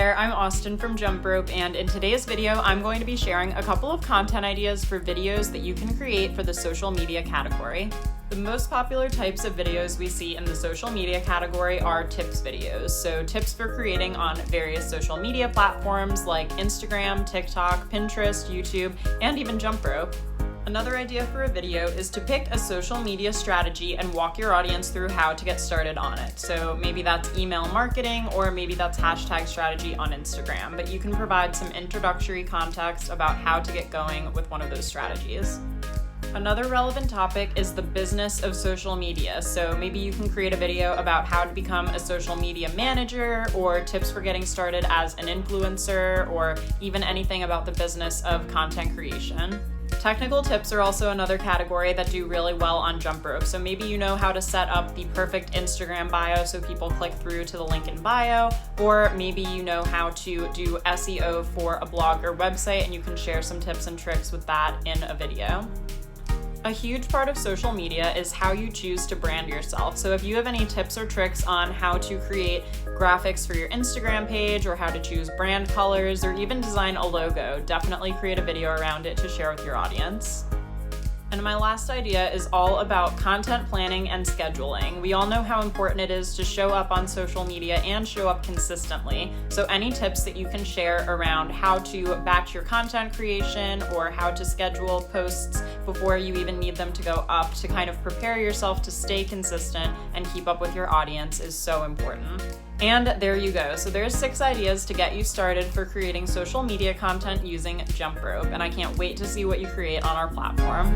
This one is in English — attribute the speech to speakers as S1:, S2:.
S1: there, I'm Austin from Jumprope, and in today's video, I'm going to be sharing a couple of content ideas for videos that you can create for the social media category. The most popular types of videos we see in the social media category are tips videos, so tips for creating on various social media platforms like Instagram, TikTok, Pinterest, YouTube, and even Jumprope. Another idea for a video is to pick a social media strategy and walk your audience through how to get started on it. So maybe that's email marketing, or maybe that's hashtag strategy on Instagram, but you can provide some introductory context about how to get going with one of those strategies. Another relevant topic is the business of social media. So maybe you can create a video about how to become a social media manager, or tips for getting started as an influencer, or even anything about the business of content creation. Technical tips are also another category that do really well on Jumprope. So maybe you know how to set up the perfect Instagram bio so people click through to the link in bio, or maybe you know how to do SEO for a blog or website and you can share some tips and tricks with that in a video. A huge part of social media is how you choose to brand yourself. So if you have any tips or tricks on how to create graphics for your Instagram page, or how to choose brand colors, or even design a logo, definitely create a video around it to share with your audience. And my last idea is all about content planning and scheduling. We all know how important it is to show up on social media and show up consistently. So any tips that you can share around how to batch your content creation, or how to schedule posts before you even need them to go up to kind of prepare yourself to stay consistent and keep up with your audience is so important. And there you go. So there's 6 ideas to get you started for creating social media content using Jumprope, and I can't wait to see what you create on our platform.